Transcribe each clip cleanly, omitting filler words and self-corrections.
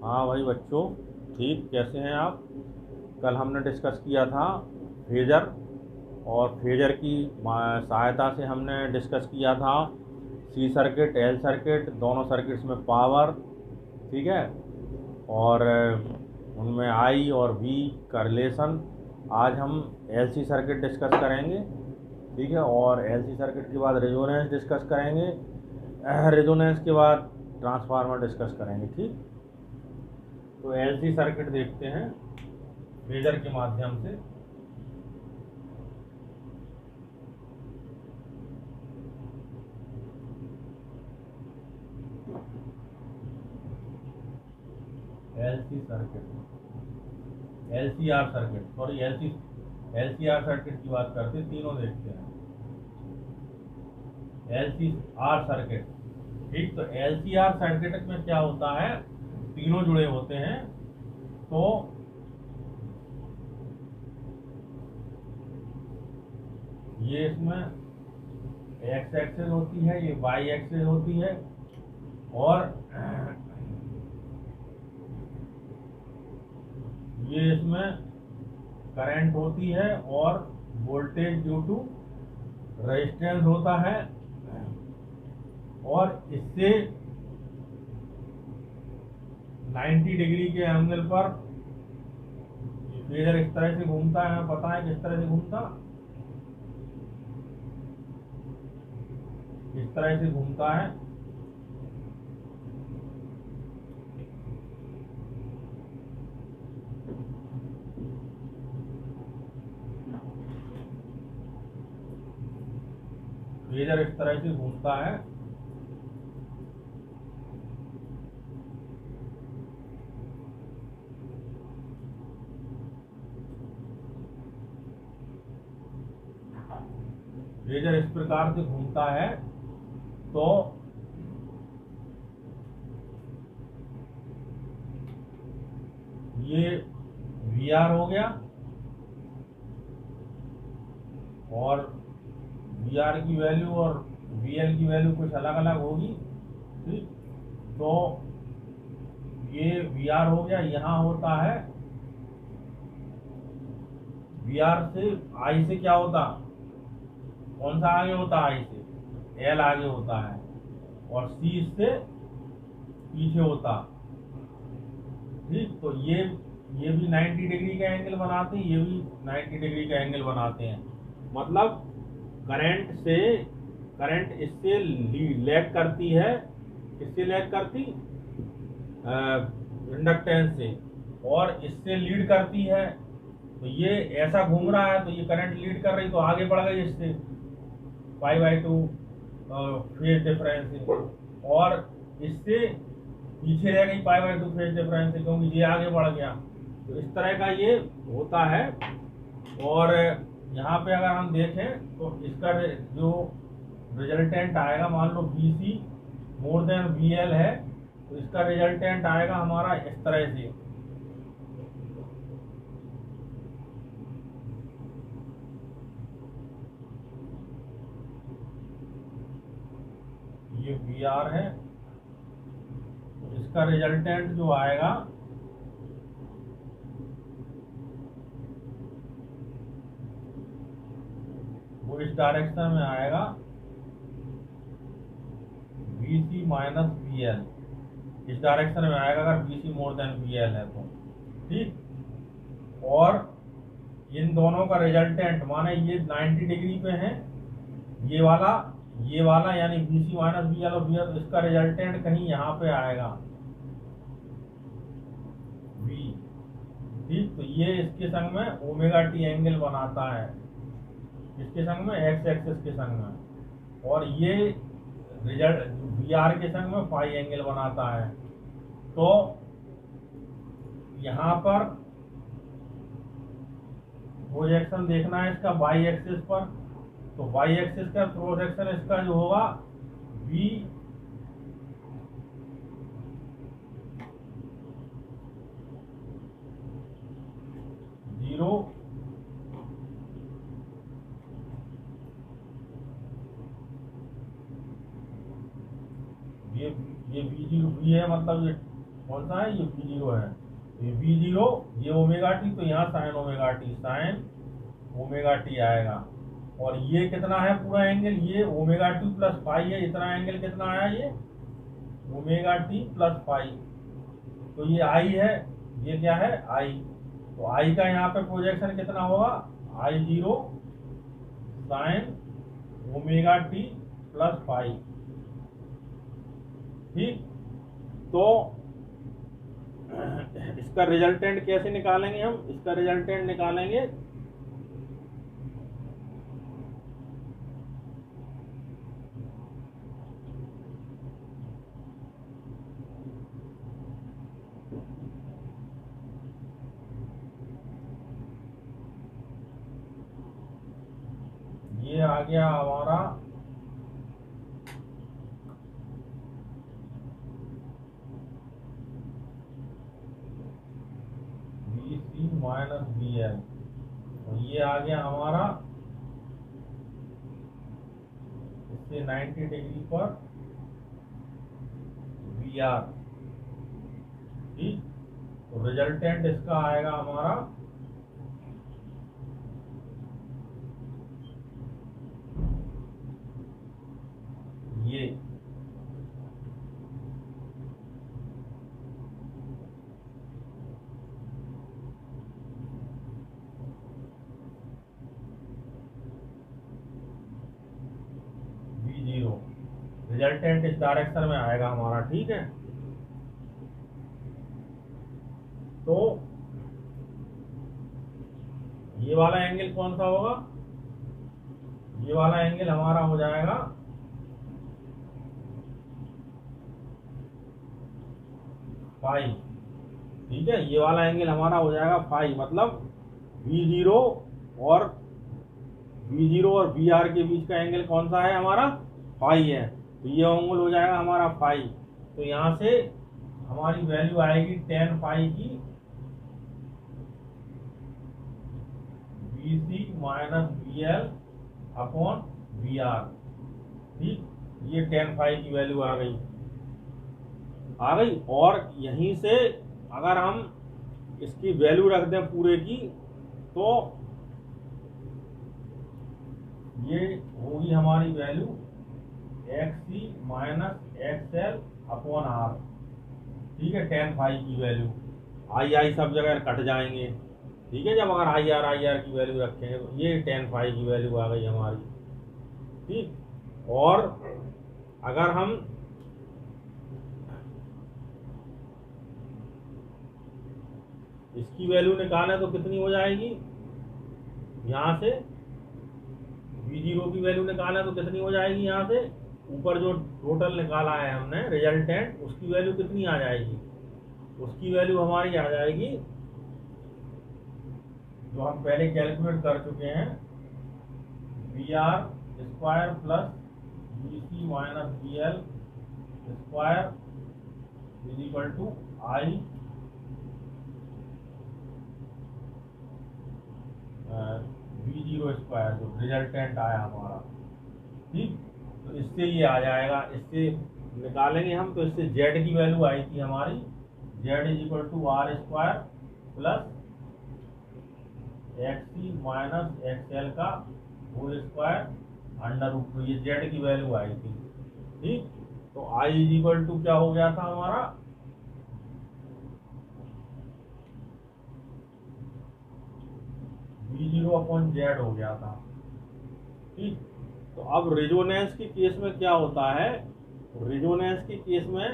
हाँ भाई बच्चों, ठीक कैसे हैं आप। कल हमने डिस्कस किया था फेजर, और फेजर की सहायता से हमने डिस्कस किया था सी सर्किट एल सर्किट, दोनों सर्किट्स में पावर। ठीक है। और उनमें आई और वी का रिलेशन। आज हम एल सी सर्किट डिस्कस करेंगे। ठीक है। और एल सी सर्किट के बाद रेजोनेंस डिस्कस करेंगे। रेजोनेंस के बाद ट्रांसफार्मर डिस्कस करेंगे। ठीक। तो एलसी सर्किट देखते हैं फेजर के माध्यम से। LC circuit, LCR circuit, sorry LCR circuit की बात करते, तीनों देखते हैं। LCR circuit. ठीक। तो एलसीआर सर्किट में क्या होता है, तीनों जुड़े होते हैं। तो ये इसमें एक्स एक्सिस होती है, ये वाई एक्सिस होती है, और ये इसमें करंट होती है, और वोल्टेज ड्यू टू रेजिस्टेंस होता है। और इससे 90 डिग्री के एंगल पर फेजर इस तरह से घूमता है। हमें पता है किस तरह से घूमता, इस तरह से घूमता है। फेजर इस तरह से घूमता है। फेजर इस प्रकार से घूमता है। तो ये वी आर हो गया, और वी आर की वैल्यू और वी एल की वैल्यू कुछ अलग अलग होगी। ठीक। तो ये वी आर हो गया, यहाँ होता है वी आर से आई से क्या होता, कौन सा आगे होता, आई से एल आगे होता है, और सी इससे पीछे होता। ठीक। तो ये भी 90 डिग्री का एंगल बनाते हैं, ये भी 90 डिग्री का एंगल बनाते हैं। मतलब करंट इससे लैग करती है, इससे लैग करती इंडक्टेंस से, और इससे लीड करती है। तो ये ऐसा घूम रहा है, तो ये करंट लीड कर रही, तो आगे बढ़ गई इससे 5/2 फेज डिफरेंस से, और इससे पीछे रह गई 5/2 फेज डिफरेंस से, क्योंकि ये आगे बढ़ गया। तो इस तरह का ये होता है। और यहाँ पे अगर हम देखें तो इसका जो रिजल्टेंट आएगा, मान लो BC मोर देन VL है, तो इसका रिजल्टेंट आएगा हमारा इस तरह से। ये VR है, तो इसका रिजल्टेंट जो आएगा वो इस डायरेक्शन में आएगा, BC माइनस VL, इस डायरेक्शन में आएगा अगर BC मोर देन VL है तो। ठीक। और इन दोनों का रिजल्टेंट माने ये 90 डिग्री पे है, ये वाला यानी BC माइनस VL और VL, इसका रिजल्टेंट कहीं यहाँ पे आएगा V। ठीक। तो ये इसके संग में ओमेगा टी एंगल बनाता है, इसके संग में एक्स एक्सिस के संग में, और ये रिजल्ट VR के संग में फाई एंगल बनाता है। तो यहाँ पर प्रोजेक्शन देखना है इसका वाई एक्सिस पर, तो वाई एक्सिस का प्रोजेक्शन इसका जो होगा V जीरो, ये V0 V है, मतलब ये कौन सा है, ये V0 है। तो ये V0 ये ओमेगा टी, तो यहाँ sign omega T, sign omega T आएगा। और ये कितना है पूरा एंगल, ये ओमेगा टी प्लस फाई है, इतना एंगल कितना आया, ये ओमेगा टी प्लस फाई। तो ये आई है, ये क्या है, आई। तो आई का यहाँ पे प्रोजेक्शन कितना होगा, I0 sine omega T plus phi. ठीक, तो इसका रिजल्टेंट कैसे निकालेंगे हम, इसका रिजल्टेंट निकालेंगे ये आ गया हमारा BC माइनस BL, और ये आ गया हमारा इससे 90 डिग्री पर VR। ठीक, तो रिजल्टेंट इसका आएगा हमारा ये V0 रिजल्टेंट इस डायरेक्शन में आएगा हमारा। ठीक है, तो ये वाला एंगल कौन सा होगा, ये वाला एंगल हमारा हो जाएगा फाई। ठीक है, ये वाला एंगल हमारा हो जाएगा फाई, मतलब V0 और VR के बीच का एंगल कौन सा है हमारा, फाई है। तो ये एंगल हो जाएगा हमारा फाई। तो यहाँ से हमारी वैल्यू आएगी tan फाई की BC minus BL upon VR। ठीक, ये tan फाई की वैल्यू आ गई। और यहीं से अगर हम इसकी वैल्यू रख दें पूरे की, तो ये होगी हमारी value XC minus XL upon R। ठीक है, tan फाई की वैल्यू, आई सब जगह कट जाएंगे। ठीक है, जब अगर IR की वैल्यू रखेंगे तो ये tan फाई की वैल्यू आ गई हमारी। ठीक, और अगर हम इसकी वैल्यू निकालें तो कितनी हो जाएगी, यहाँ से V0 की वैल्यू निकालें तो कितनी हो जाएगी, यहाँ से ऊपर जो टोटल निकाला है हमने रिजल्टेंट, उसकी वैल्यू कितनी आ जाएगी, उसकी वैल्यू हमारी आ जाएगी जो हम पहले कैलकुलेट कर चुके हैं, VR square plus BC minus BL square is equal to I V0 square, जो रिजल्टेंट आया हमारा। ठीक, तो इससे ये आ जाएगा, इससे निकालेंगे हम, तो इससे Z की वैल्यू आई थी हमारी, Z is equal to R square plus XC minus XL का होल स्क्वायर अंडर रूट, ये Z की वैल्यू आई थी। ठीक, तो I इज इक्वल टू क्या हो गया था हमारा, V0 अपॉन Z हो गया था। ठीक, तो अब रेजोनेंस के केस में क्या होता है, रेजोनेंस के केस में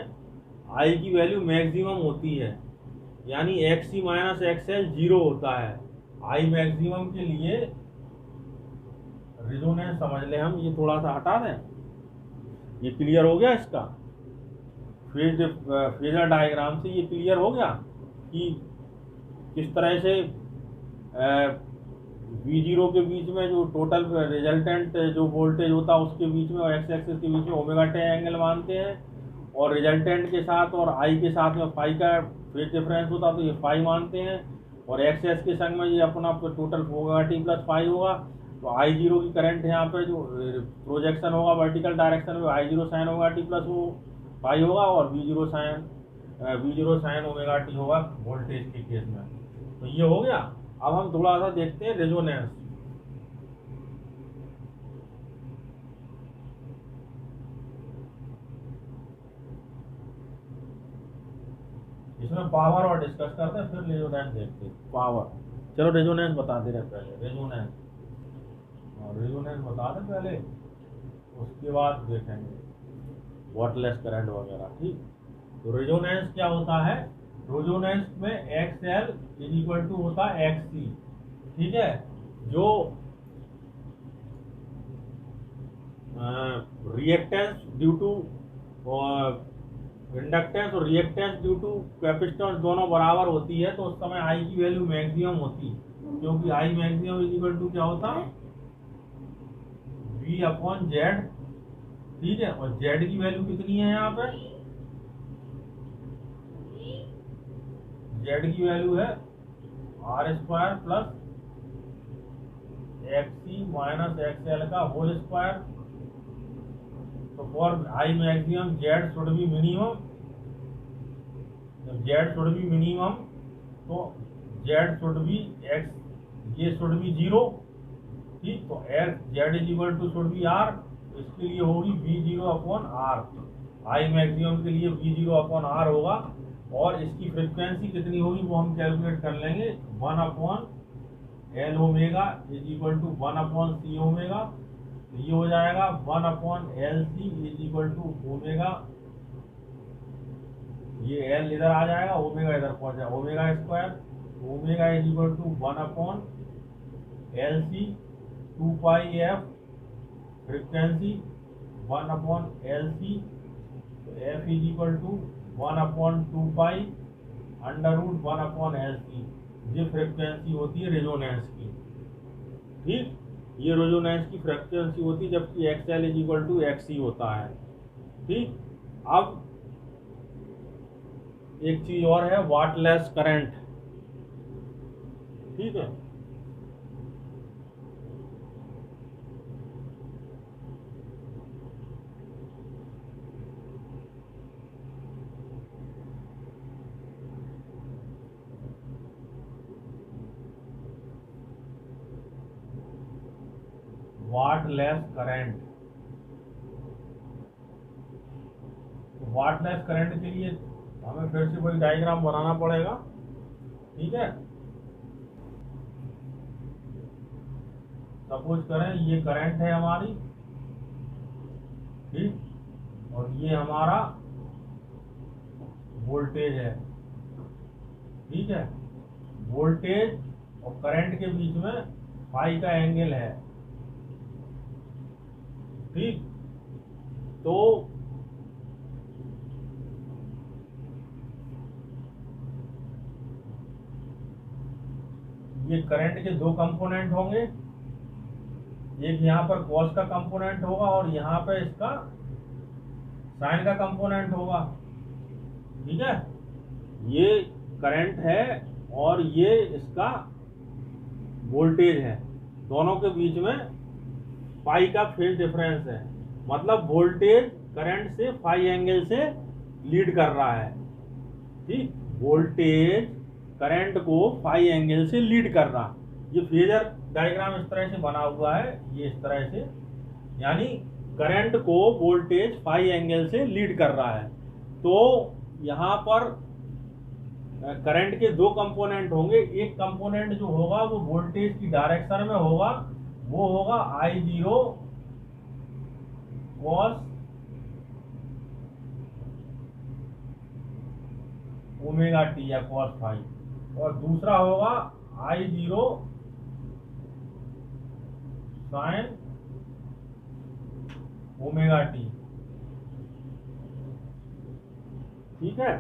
I की वैल्यू मैक्सिमम होती है, यानी XC माइनस XL 0 होता है। I मैक्सिमम के लिए रेजोनेंस समझ लें हम, ये थोड़ा सा हटा दें, ये क्लियर हो गया, इसका फेजर डायग्राम से ये क्लियर हो गया कि किस तरह से V0 के बीच में जो टोटल रिजल्टेंट जो वोल्टेज होता है उसके बीच में और एक्स एक्सिस के बीच में ओमेगा टे एंगल मानते हैं, और रिजल्टेंट के साथ और आई के साथ में फाई का फेज डिफरेंस होता है तो ये फाई मानते हैं, और एक्स एक्स के संग में ये अपना total omega T plus phi होगा। तो I0 की करंट यहाँ पे जो प्रोजेक्शन होगा वर्टिकल डायरेक्शन में I0 sine omega T plus वो फाई होगा, और V0 sine V0 sine omega T होगा वोल्टेज के केस में। तो ये हो गया। अब हम थोड़ा सा देखते हैं रेजोनेंस। इसमें पावर और डिस्कस करते हैं, फिर रेजोनेंस देखते हैं। पावर, चलो रेजोनेंस बता दे रहे पहले। रेजोनेंस बता दें पहले, उसके बाद देखेंगे वाटलेस करंट वगैरह। ठीक, तो रेजोनेंस क्या होता है? रेजोनेंस में XL इज इक्वल टू होता है XC। ठीक है, जो रिएक्टेंस ड्यू टू इंडक्टेंस और रिएक्टेंस ड्यू टू कैपेसिटेंस दोनों बराबर होती है, तो उस समय आई की वैल्यू मैक्सिमम होती है, क्योंकि I maximum is equal to क्या होता है? V upon Z. ठीक है, और जेड की वैल्यू कितनी है यहाँ पे? जेड की वैल्यू है R² plus XC minus XL का होल स्क्वायर। तो for I maximum Z should be minimum. Z should be minimum, तो जेड शुड बी एक्स, ये शुड बी 0। ठीक, तो X Z is equal to should be R. तो इसके लिए होगी V0 upon are. I maximum के लिए V0 अपॉन आर होगा, और इसकी फ्रिक्वेंसी कितनी होगी वो हम कैलकुलेट कर लेंगे। 1 upon L omega is equal to 1 upon C omega. तो ये हो जाएगा 1 upon L C is equal to omega, ये एल इधर आ जाएगा, ओमेगा इधर पहुंच जाएगा, omega square. Omega is equal to 1 upon L C 2 pi F frequency 1 upon L C. तो F is equal to 1 upon 2 pi under root 1 upon L C. ये frequency होती है रेजोनेंस की। ठीक, ये रेजोनेंस की फ्रिक्वेंसी होती है, जबकि XL is equal to XC होता है। ठीक, अब एक चीज और है, वाटलेस करंट। ठीक है, वाटलेस करंट। वाटलेस करंट के लिए हमें फिर से कोई डायग्राम बनाना पड़ेगा। ठीक है, सपोज करें ये करंट है हमारी। ठीक, और ये हमारा वोल्टेज है। ठीक है, वोल्टेज और करंट के बीच में फाई का एंगल है। ठीक, तो ये करंट के दो कंपोनेंट होंगे, एक यहाँ पर कॉस का कंपोनेंट होगा और यहाँ पे इसका साइन का कंपोनेंट होगा। ठीक है, ये करंट है और ये इसका वोल्टेज है, दोनों के बीच में फाई का फेज डिफरेंस है। मतलब वोल्टेज करंट से फाई एंगल से लीड कर रहा है। ठीक, वोल्टेज करंट को फाई एंगल से लीड कर रहा। ये फेजर डायग्राम इस तरह से बना हुआ है, ये इस तरह से, यानी करंट को वोल्टेज फाई एंगल से लीड कर रहा है। तो यहाँ पर करंट के दो कंपोनेंट होंगे। एक कंपोनेंट जो होगा वो वोल्टेज की डायरेक्शन में होगा, वो होगा I0 cos ओमेगा टी या cos फाई, और दूसरा होगा I0 sin ओमेगा टी। ठीक है,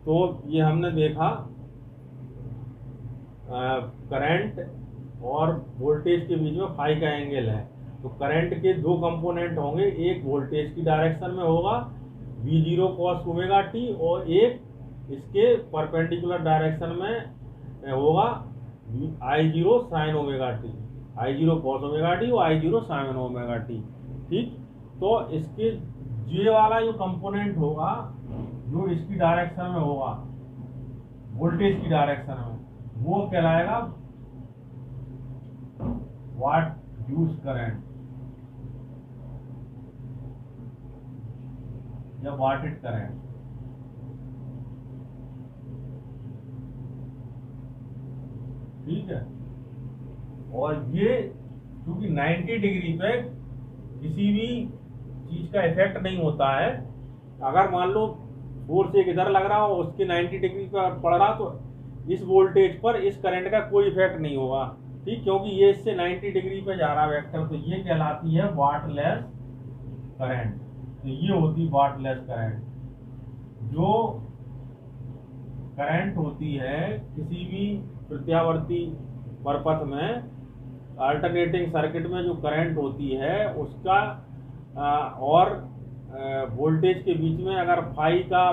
तो ये हमने देखा करंट और वोल्टेज के बीच में फाई का एंगल है। तो करंट के दो कंपोनेंट होंगे, एक वोल्टेज की डायरेक्शन में होगा V0 cos ओमेगा टी, और एक इसके परपेंडिकुलर डायरेक्शन में होगा I0 sin omega T. I0 cos omega t और I0 sin ओमेगा टी। ठीक, तो इसके ये वाला जो कंपोनेंट होगा जो इसकी डायरेक्शन में होगा, वोल्टेज की डायरेक्शन में, वो कहलाएगा वाट ड्यूस करंट या वाटेड करंट। ठीक है। और ये क्योंकि 90 डिग्री पे किसी भी चीज का इफेक्ट नहीं होता है, अगर मान लो फोर्स एक इधर लग रहा हो उसके 90 डिग्री पर पड़ रहा तो इस वोल्टेज पर इस करंट का कोई इफेक्ट नहीं होगा। ठीक, क्योंकि ये इससे 90 डिग्री पे जा रहा वेक्टर, तो ये कहलाती है वाटलेस करंट। तो ये होती वाटलेस करंट। जो करंट होती है किसी भी प्रत्यावर्ती परपथ में, अल्टरनेटिंग सर्किट में जो करंट होती है उसका और वोल्टेज के बीच में अगर फाई का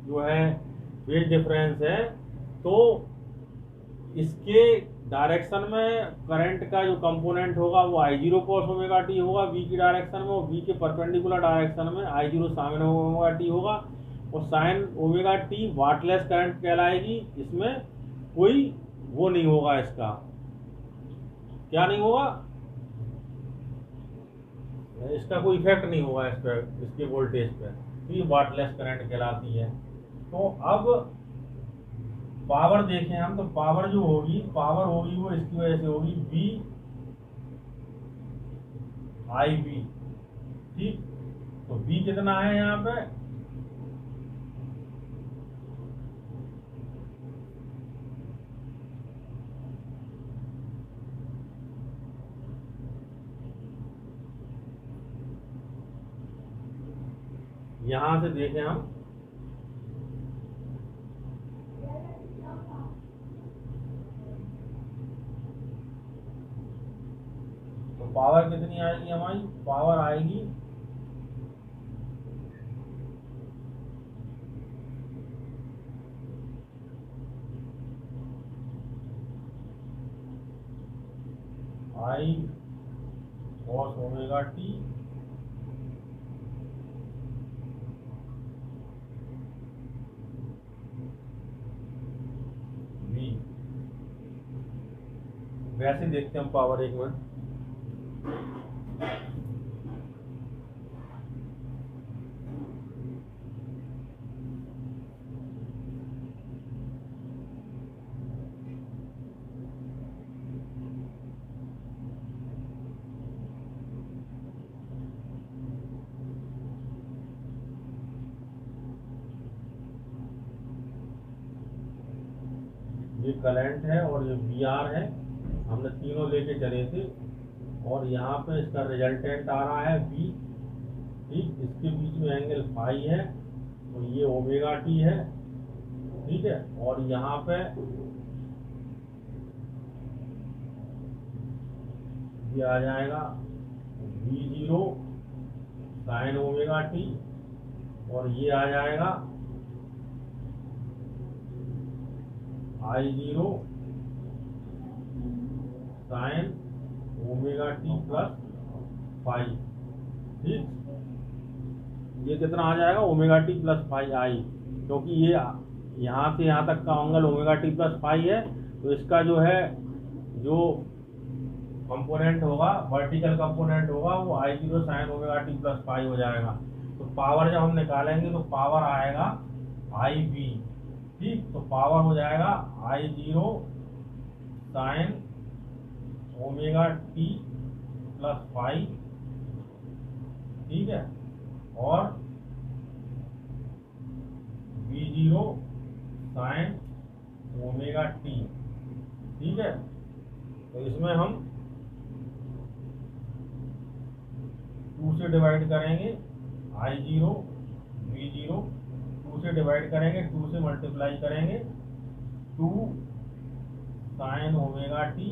जो है फेज डिफरेंस है, तो इसके डायरेक्शन में करंट का जो कंपोनेंट होगा वो I0 cos ओमेगा टी होगा V की डायरेक्शन में, और V के परपेंडिकुलर डायरेक्शन में I0 sin ओमेगा टी होगा, और sine omega T wattless current कहलाएगी। इसमें कोई वो नहीं होगा, इसका क्या नहीं होगा, इसका कोई इफेक्ट नहीं होगा इस पर, इसके वोल्टेज पे, तो ये वाटलेस करंट कहलाती है। तो अब पावर देखें हम, तो पावर जो होगी, पावर होगी वो इसकी वजह से होगी V IB। ठीक, तो V कितना है यहाँ पे, यहां से देखें हम, तो पावर कितनी आएगी हमारी, पावर आएगी I cos omega T V। वैसे देखते हैं हम पावर, एक मिनट, ये करंट है और ये VR है, हमने तीनों लेके चले थे, और यहाँ पे इसका रिजल्टेंट आ रहा है V। ठीक, इसके बीच में एंगल फाई है, तो ये ओमेगा टी है। ठीक है, और यहाँ पे ये आ जाएगा V0 साइन ओमेगा टी, और ये आ जाएगा I0 sine omega T plus phi. ठीक, ये कितना आ जाएगा, omega T plus phi I, क्योंकि ये यहाँ से यहाँ तक का angle omega T plus phi है, तो इसका जो है जो कंपोनेंट होगा, वर्टिकल कंपोनेंट होगा, वो I0 sine omega T plus phi हो जाएगा। तो पावर जब हम निकालेंगे तो पावर आएगा IB। ठीक, तो पावर हो जाएगा I0 sine omega T plus phi. ठीक है, और V0 साइन ओमेगा टी। ठीक है, तो इसमें हम 2 से डिवाइड करेंगे, I0 V0 2 से डिवाइड करेंगे, 2 से मल्टीप्लाई करेंगे, 2 साइन ओमेगा टी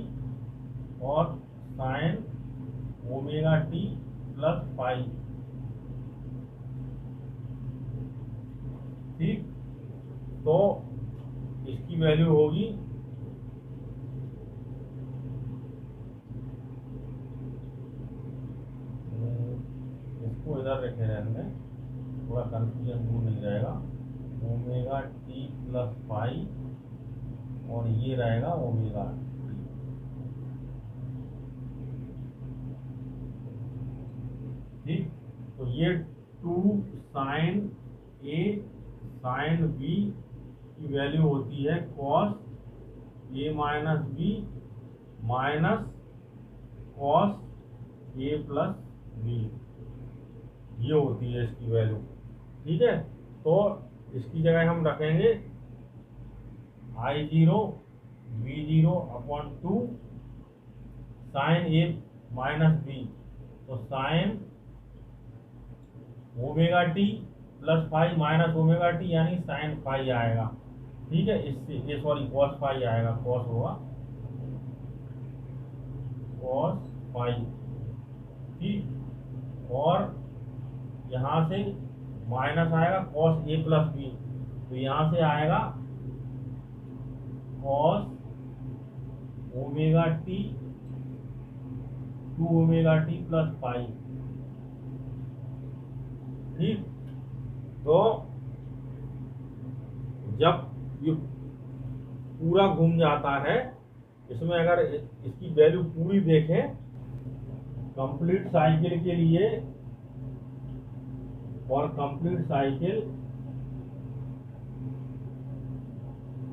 और sine omega T plus phi. ठीक, तो इसकी वैल्यू होगी को इधर रखे रहने, थोड़ा कंफ्यूजन दूर नहीं रहेगा। ओमेगा टी प्लस पाई और ये रहेगा ओमेगा टी। ठीक, तो ये 2 साइन ए साइन बी की वैल्यू होती है cos A minus B minus cos A plus B, ये होती है इसकी वैल्यू। ठीक है, तो इसकी जगह हम रखेंगे I0 V0 upon 2 sine A minus B, तो sine omega T plus phi minus omega t यानी साइन फाई आएगा। ठीक है, इससे ये सॉरी कॉस फाई आएगा, कॉस होगा कॉस फाई। ठीक, और यहाँ से माइनस आएगा कॉस ए प्लस बी, तो यहाँ से आएगा cos omega T 2 omega T plus pi. ठीक, तो जब ये पूरा घूम जाता है, इसमें अगर इसकी वैल्यू पूरी देखें कंप्लीट साइकिल के लिए, और complete cycle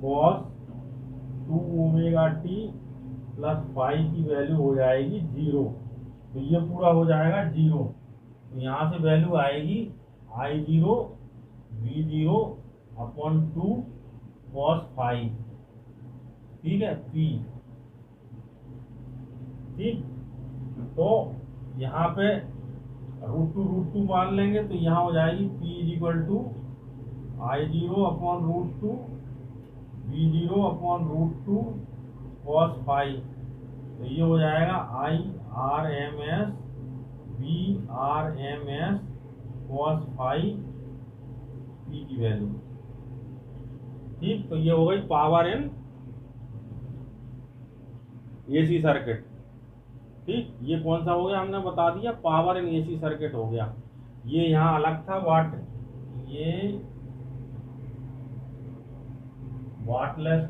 cos 2 omega T plus phi की वैल्यू हो जाएगी 0, तो ये पूरा हो जाएगा 0। तो यहाँ से वैल्यू आएगी I0 V0 upon 2 cos phi. ठीक है, P। ठीक, तो यहाँ पे √2 मान लेंगे, तो यहाँ हो जाएगी P is equal to I0 upon √2 V0 upon √2 cos phi. तो ये हो जाएगा IRMS VRMS cos phi P की वैल्यू। ठीक, तो ये हो गई पावर इन AC सर्किट। ठीक, ये कौन सा हो गया हमने बता दिया, पावर इन AC सर्किट हो गया। ये यहाँ अलग था ये वाटलेस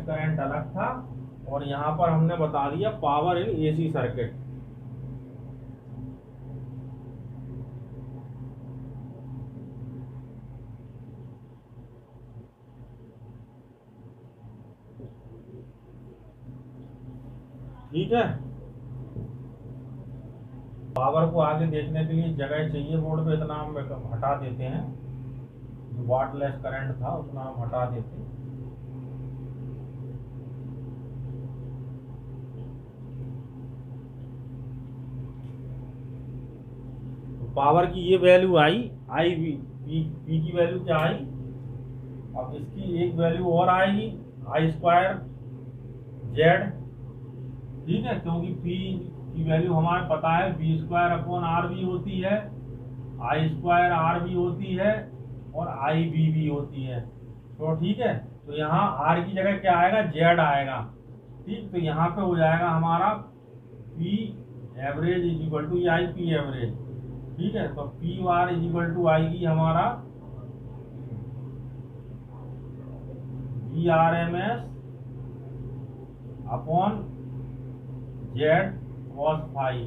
करंट अलग था, और यहाँ पर हमने बता दिया पावर इन AC सर्किट। ठीक है, पावर को आगे देखने के लिए जगह चाहिए बोर्ड पे, इतना हम हटा देते हैं, जो वाटलेस करंट था उतना हम हटा देते हैं। तो पावर की ये वैल्यू आई पी की वैल्यू क्या आई। अब इसकी एक वैल्यू और आएगी I² Z। ठीक है, क्योंकि P की वैल्यू हमारे पता है V² अपॉन RV होती है, I² RV होती है और IB भी होती है। तो ठीक है, तो यहाँ R की जगह क्या आएगा, Z आएगा। ठीक, तो यहाँ पे हो जाएगा हमारा P average is equal to IP average. ठीक है, तो P bar is equal to आएगी हमारा VRMS upon Z cos phi.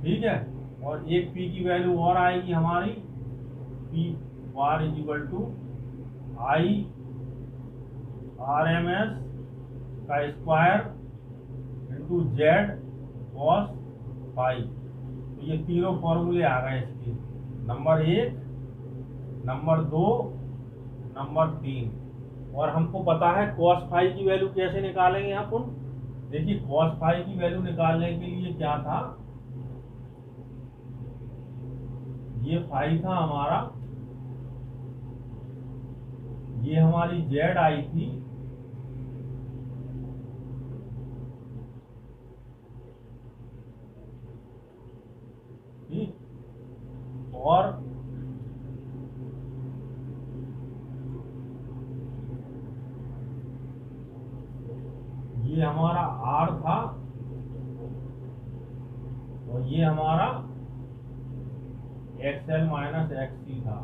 ठीक है, और एक P की वैल्यू और आएगी हमारी P bar is equal to IRMS का square into Z cos phi. तो ये तीनों फॉर्मूले आ गए इसके, नंबर 1, नंबर 2, नंबर 3। और हमको पता है कॉस फाई की वैल्यू कैसे निकालेंगे अपन। देखिए, कॉस फाई की वैल्यू निकालने के लिए क्या था, ये फाई था हमारा, ये हमारी जेड आई थी, ठीक, और ये हमारा आर था, और ये हमारा XL माइनस XC था।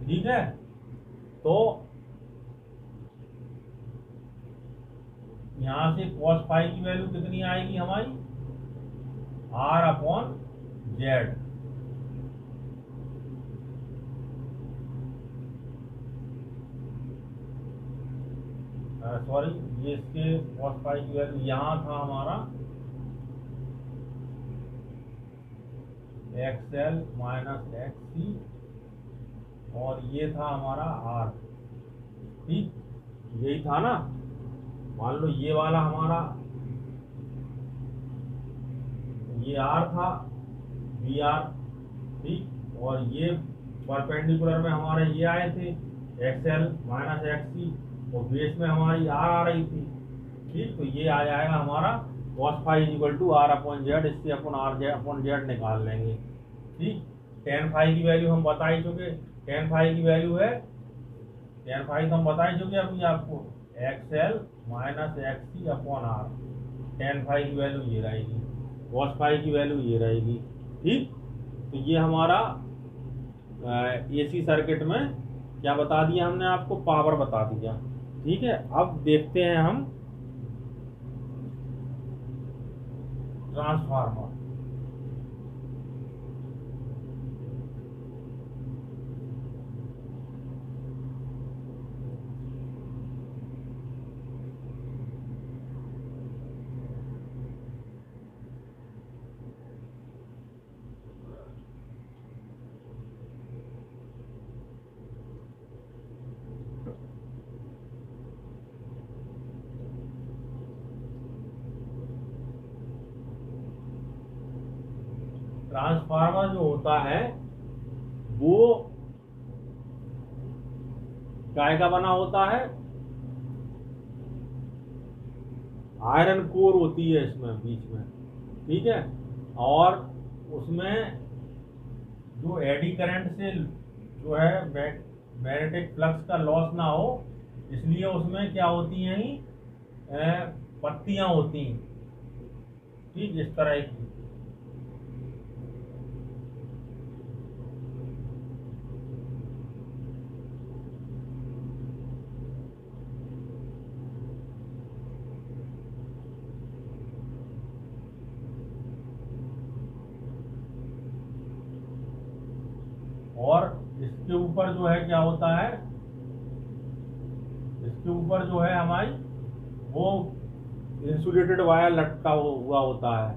ठीक है, तो यहां से cos फाई की वैल्यू कितनी आएगी हमारी, R अपॉन जेड। सॉरी, ये इसके cos फाई की वैल्यू यहाँ था हमारा XL माइनस XC और ये था हमारा R। ठीक, यही था ना। मान लो ये वाला हमारा ये R था, VR। ठीक, और ये परपेंडिकुलर में हमारे ये आए थे XL माइनस XC और बेस में हमारी R आ रही थी। ठीक, तो ये आ जाएगा हमारा cos phi equal to R upon Z, इससे अपन R अपॉन जेड निकाल लेंगे। ठीक, tan फाई की वैल्यू हम बता ही चुके, tan फाई की वैल्यू है, tan फाई तो हम बता ही चुके अभी आपको, XL minus XC upon R। tan phi की वैल्यू ये रहेगी, cos फाई की वैल्यू ये रहेगी। ठीक, तो ये हमारा AC सर्किट में क्या बता दिया हमने आपको, पावर बता दिया। ठीक है, अब देखते हैं हम ट्रांसफार्मर। ट्रांसफार्मर जो होता है वो काय का बना होता है, आयरन कोर होती है इसमें बीच में। ठीक है, और उसमें जो एडी करंट से जो है मैग्नेटिक फ्लक्स का लॉस ना हो, इसलिए उसमें क्या होती हैं, पत्तियां होती हैं। ठीक, इस तरह की। और इसके ऊपर जो है क्या होता है, इसके ऊपर जो है हमारी वो इंसुलेटेड वायर लटका हुआ होता है।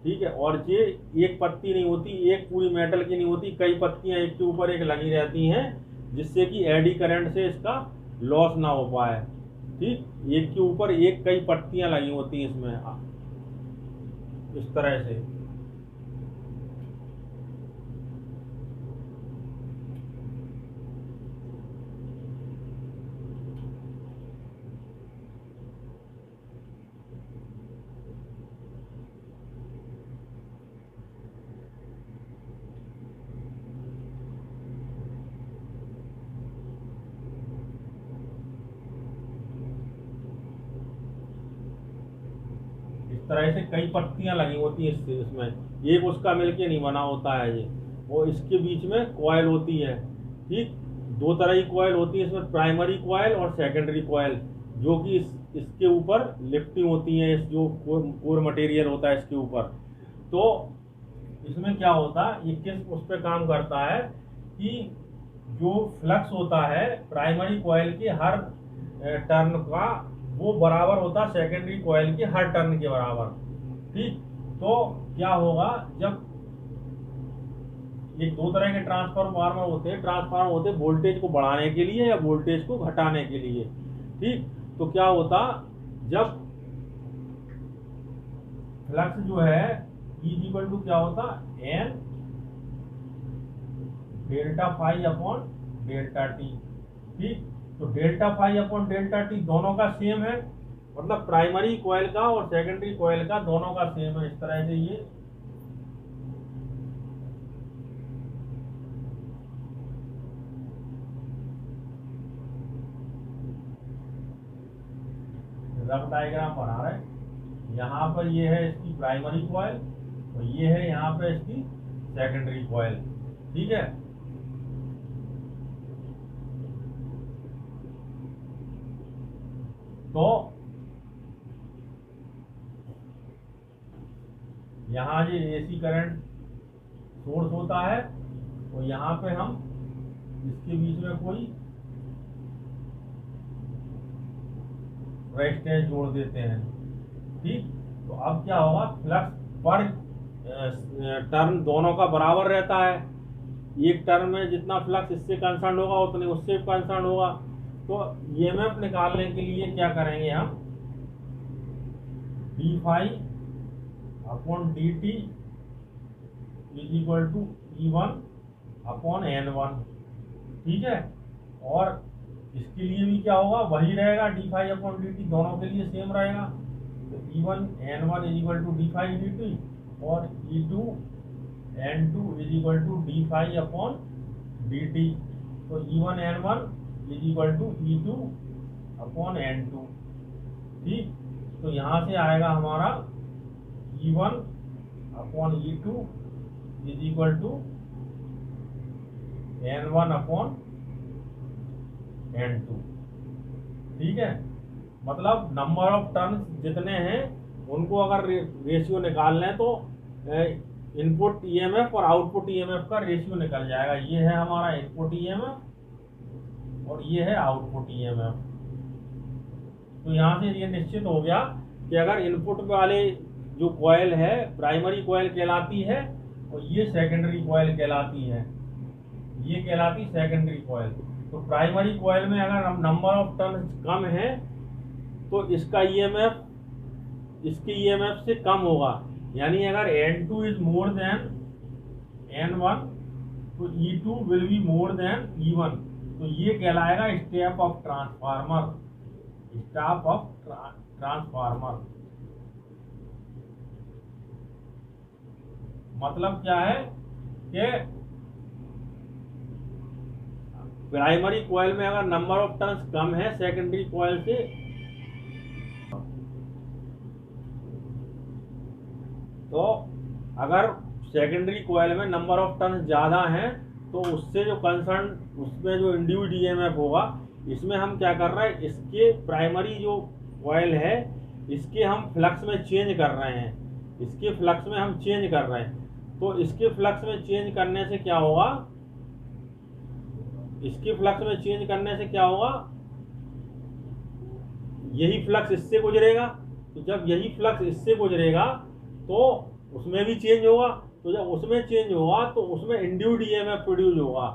ठीक है, और ये एक पत्ती नहीं होती, एक पूरी मेटल की नहीं होती, कई पत्तियां एक के ऊपर एक लगी रहती हैं, जिससे कि एडी करंट से इसका लॉस ना हो पाए। ठीक, एक के ऊपर एक कई पत्तियां लगी होती हैं इसमें, इस तरह से। तरह से कई पत्तियां लगी होती हैं इसमें, एक उसका मिलके नहीं बना होता है ये, वो इसके बीच में कॉइल होती है। ठीक, दो तरह की कॉइल होती है इसमें, प्राइमरी कॉइल और सेकेंडरी कॉइल, जो कि इसके ऊपर लिफ्टिंग होती है, इस जो कोर मटेरियल होता है इसके ऊपर। तो इसमें क्या होता है, ये किस उस पर काम करता है कि जो फ्लक्स होता है प्राइमरी कॉइल के हर टर्न का वो बराबर होता सेकेंडरी कॉइल के हर टर्न के बराबर। ठीक, तो क्या होगा, जब ये दो तरह के ट्रांसफार्मर होते हैं वोल्टेज को बढ़ाने के लिए या वोल्टेज को घटाने के लिए। ठीक, तो क्या होता, जब फ्लक्स जो है इक्वल टू क्या होता, N delta phi upon delta T. ठीक, तो delta phi upon delta T दोनों का सेम है, मतलब प्राइमरी कॉइल का और सेकेंडरी कॉइल का दोनों का सेम है। इस तरह से ये रफ डायग्राम बना रहे। यहाँ पर ये है इसकी प्राइमरी कॉइल और ये है यहाँ पे इसकी सेकेंडरी कॉइल। ठीक है, तो यहाँ जो एसी करंट सोर्स होता है तो यहाँ पे हम इसके बीच में कोई रेजिस्टेंस जोड़ देते हैं। ठीक, तो अब क्या होगा, फ्लक्स पर टर्न दोनों का बराबर रहता है। एक टर्न में जितना फ्लक्स इससे कंसर्न होगा उतने उससे कंसर्न होगा। तो ईएमएफ निकालने के लिए क्या करेंगे हम, D phi upon D T is equal to E1 upon N1। ठीक है, और इसके लिए भी क्या होगा, वही रहेगा, D phi upon D T दोनों के लिए सेम रहेगा। तो E1 N1 is equal to D phi D T और E2 N2 is equal to D phi upon D T. तो E1 N1 is equal to E2 upon N2। ठीक, तो यहाँ से आएगा हमारा E1 upon E2 is equal to N1 upon N2। ठीक है, मतलब नंबर ऑफ टर्न्स जितने हैं उनको अगर रेशियो निकालना है तो इनपुट ईएमएफ और आउटपुट ईएमएफ का रेशियो निकल जाएगा। ये है हमारा इनपुट ईएमएफ और ये है आउटपुट ईएमएफ। तो यहाँ से ये निश्चित हो गया कि अगर इनपुट वाले जो कॉइल है प्राइमरी कॉइल कहलाती है और ये सेकेंडरी कॉइल कहलाती है, ये कहलाती सेकेंडरी कॉइल। तो प्राइमरी कॉइल में अगर हम नंबर ऑफ टर्न्स कम है तो इसका ईएमएफ इसके ईएमएफ से कम होगा, यानी अगर N2 is more than N1 तो E2 will be more than E1। तो ये कहलाएगा step of transformer, step of transformer. मतलब क्या है कि प्राइमरी कॉइल में अगर नंबर ऑफ टर्न्स कम है सेकेंडरी कॉइल से, तो अगर सेकेंडरी कॉइल में नंबर ऑफ टर्न्स ज़्यादा हैं तो उससे जो कंसर्न उसमें जो इंड्यूस्ड ईएमएफ होगा, इसमें हम क्या कर रहे हैं, इसके प्राइमरी जो कॉइल है इसके हम फ्लक्स में चेंज कर रहे हैं, इसके फ्लक्स में हम चेंज कर रहे हैं। तो इसके फ्लक्स में चेंज करने से क्या होगा, इसके फ्लक्स में चेंज करने से क्या होगा, यही फ्लक्स इससे गुजरेगा। तो जब यही फ्लक्स इससे गुजरेगा तो उसमें भी चेंज होगा। तो जब उसमें चेंज होगा तो उसमें इंड्यूस्ड ईएमएफ प्रोड्यूस होगा।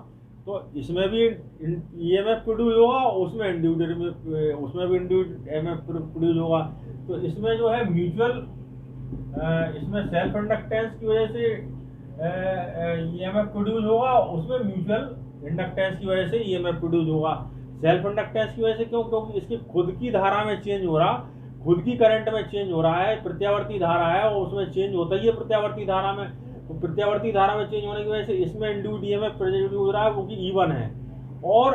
तो इसमें भी ईएमएफ प्रोड्यूस होगा, उसमें भी इंड्यूस्ड ईएमएफ प्रोड्यूस होगा। तो इसमें जो है म्यूचुअल, इसमें सेल्फ इंडक्टेंस की वजह से ईएमएफ प्रोड्यूस होगा, उसमें म्यूचुअल इंडक्टेंस की वजह से ईएमएफ प्रोड्यूस होगा। सेल्फ इंडक्टेंस की वजह से क्यों, क्योंकि इसकी खुद की धारा में चेंज हो रहा, खुद की करंट में चेंज हो रहा है। प्रत्यावर्ती धारा है और उसमें चेंज होता ही है प्रत्यावर्ती धारा में। तो प्रत्यावर्ती धारा में चेंज होने की वजह से इसमें इंड्यूस्ड ईएमएफ प्रोड्यूस हो रहा है, वो कि E1 है। और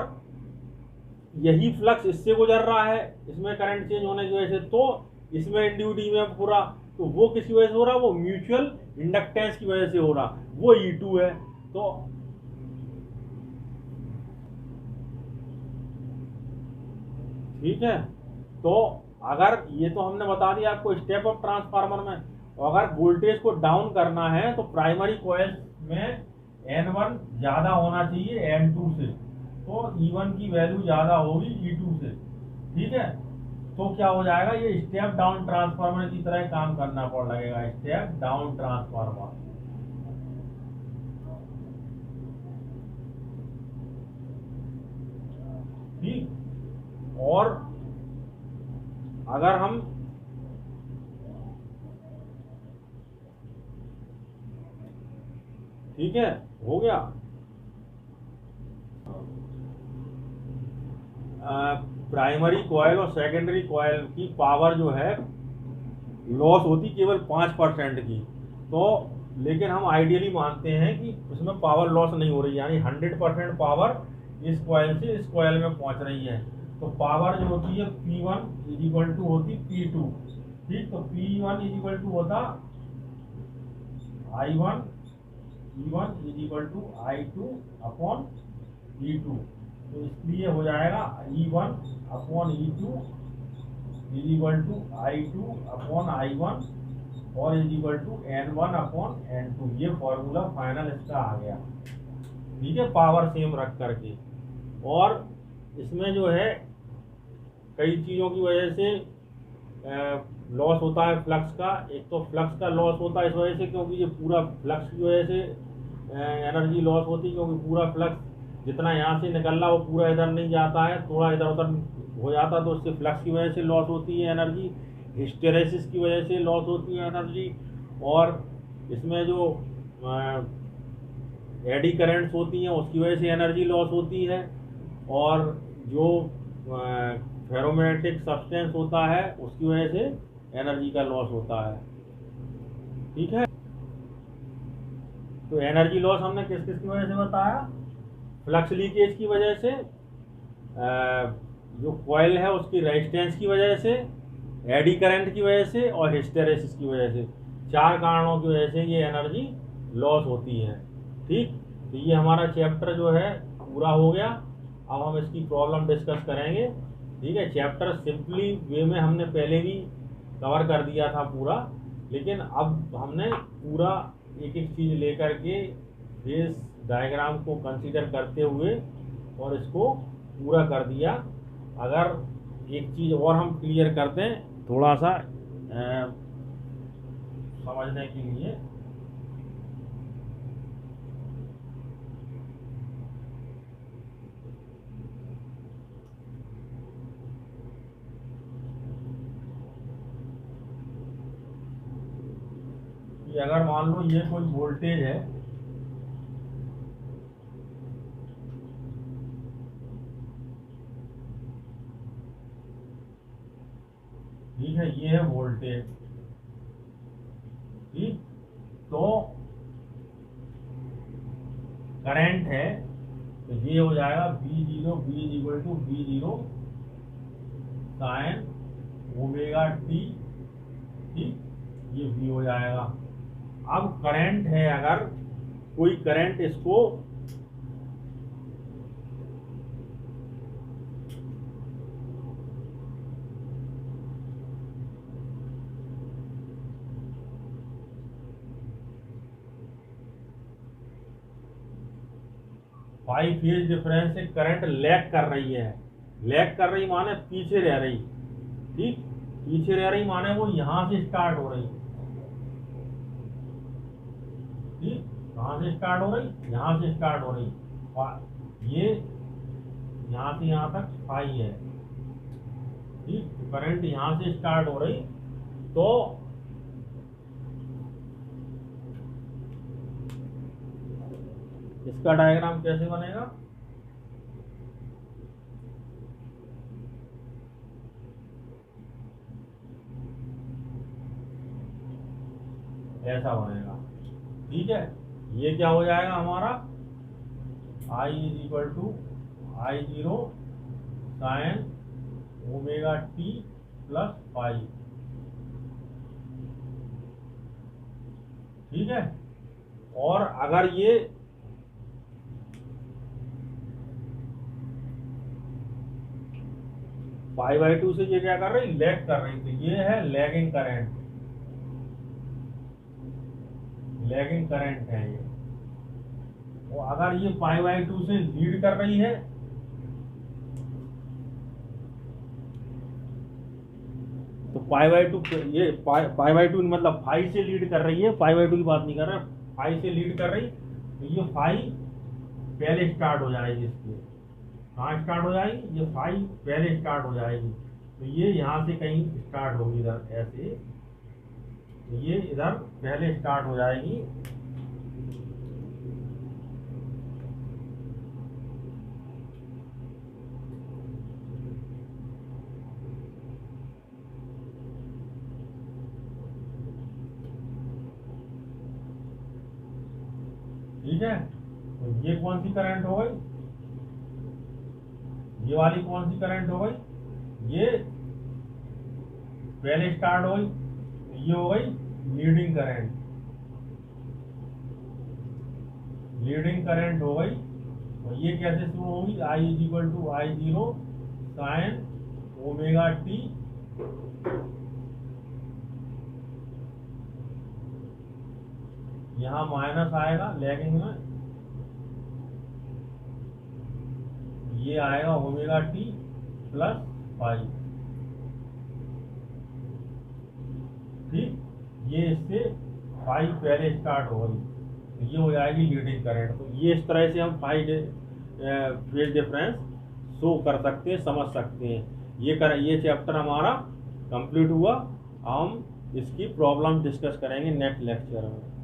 यही फ्लक्स इससे गुजर रहा है, इसमें करंट चेंज होने की वजह से, तो इसमें इंड्यूस्ड ईएमएफ हो रहा। तो वो किसी वजह से हो रहा, वो म्यूचुअल इंडक्टेंस की वजह से हो रहा, वो E2 है। तो ठीक है, तो अगर ये तो हमने बता दिया आपको स्टेप ऑफ ट्रांसफार्मर में, और अगर वोल्टेज को डाउन करना है तो प्राइमरी कॉइल में N1 ज़्यादा होना चाहिए N2 से, तो E1 की वैल्यू ज़्यादा होगी E2 से। ठीक है, तो क्या हो जाएगा, ये स्टेप डाउन ट्रांसफार्मर की तरह काम करना पड़ लगेगा, स्टेप डाउन ट्रांसफार्मर। ठीक, और अगर हम ठीक है, हो गया। प्राइमरी कॉइल और सेकेंडरी कॉइल की पावर जो है लॉस होती केवल 5% की। तो लेकिन हम आइडियली मानते हैं कि उसमें पावर लॉस नहीं हो रही, यानी 100% पावर इस कॉइल से इस कॉइल में पहुंच रही है। तो पावर जो होती है P1 इज इक्वल टू होती P2। ठीक, तो P1 इज इक्वल टू होता I1 E1 is equal to I2 upon E2। तो इसलिए हो जाएगा E1 upon E2 is equal to I2 upon I1 और is equal to N1 upon N2। ये फॉर्मूला फाइनल इसका आ गया, ठीक है, पावर सेम रख करके। और इसमें जो है कई चीज़ों की वजह से लॉस होता है फ्लक्स का। एक तो फ्लक्स का लॉस होता है इस वजह से क्योंकि ये पूरा फ्लक्स की वजह से एनर्जी लॉस होती है, क्योंकि पूरा फ्लक्स जितना यहाँ से निकल रहा वो पूरा इधर नहीं जाता है, थोड़ा इधर उधर हो जाता है, तो उससे फ्लक्स की वजह से लॉस होती है एनर्जी। हिस्टेरेसिस की वजह से लॉस होती है एनर्जी। और इसमें जो एडी करंट्स होती हैं उसकी वजह से एनर्जी लॉस होती है। और जो फेरोमैग्नेटिक सब्सटेंस होता है उसकी वजह से एनर्जी का लॉस होता है, ठीक है। तो एनर्जी लॉस हमने किस किस की वजह से बताया? फ्लक्स लीकेज की वजह से, जो कॉइल है उसकी रेजिस्टेंस की वजह से, एडी करंट की वजह से और हिस्टेरेसिस की वजह से। 4 कारणों की वजह से ये एनर्जी लॉस होती है, ठीक। तो ये हमारा चैप्टर जो है पूरा हो गया। अब हम इसकी प्रॉब्लम डिस्कस करेंगे, ठीक है। चैप्टर सिंपली वे में हमने पहले भी कवर कर दिया था पूरा, लेकिन अब हमने पूरा एक एक चीज़ लेकर के फेज डायग्राम को कंसीडर करते हुए और इसको पूरा कर दिया। अगर एक चीज़ और हम क्लियर कर दें थोड़ा सा समझने के लिए, कि अगर मान लो ये कोई वोल्टेज है, ठीक है, ये है वोल्टेज, ठीक। तो करंट है, तो ये हो जाएगा V0 B equal to V0 sine omega T, ठीक, ये V हो जाएगा। अब करंट है, अगर कोई करंट इसको फाई फेज डिफरेंस से करंट लैग कर रही है, लैग कर रही माने पीछे रह रही, ठीक, पीछे रह रही माने वो यहां से स्टार्ट हो रही, ठीक, कहां से स्टार्ट हो रही? यहां से स्टार्ट हो रही, और ये यहां से यहां तक फाई है, ठीक। करंट यहां से स्टार्ट हो रही, तो इसका डायग्राम कैसे बनेगा? ऐसा बनेगा, ठीक है। ये क्या हो जाएगा हमारा? I is equal to I0 sine omega T plus pi, ठीक है। और अगर ये पाई/2 से ये क्या कर रही? लैग कर रही, तो ये है लैगिंग करंट, लैगिंग करंट है ये। और अगर ये पाई/2 से लीड कर रही है, तो पाई/2, ये पाई/2 मतलब फाई से लीड कर रही है, पाई/2 की बात नहीं कर रहा, फाई से लीड कर रही, तो ये फाई पहले स्टार्ट हो जाएगी। इसकी कहाँ स्टार्ट हो जाएगी? ये फाई पहले स्टार्ट हो जाएगी, तो ये यहाँ से कहीं स्टार्ट होगी, इधर ऐसे, तो ये इधर पहले स्टार्ट हो जाएगी, ठीक है। तो ये कौन सी करंट हो गई? ये वाली कौन सी करंट हो गई? ये पहले स्टार्ट हो गई, ये हो गई लीडिंग करंट, लीडिंग करंट हो गई। और ये कैसे शुरू होगी, I is equal to I zero sine omega T यहाँ माइनस आएगा लैगिंग में, ये आएगा ओमेगा टी प्लस फाई। ठीक, ये इससे फाई पहले स्टार्ट होगी तो ये हो जाएगी लीडिंग करंट। तो ये इस तरह से हम फेज डिफरेंस शो कर सकते हैं, समझ सकते हैं। ये चैप्टर हमारा कंप्लीट हुआ। हम इसकी प्रॉब्लम डिस्कस करेंगे नेक्स्ट लेक्चर में।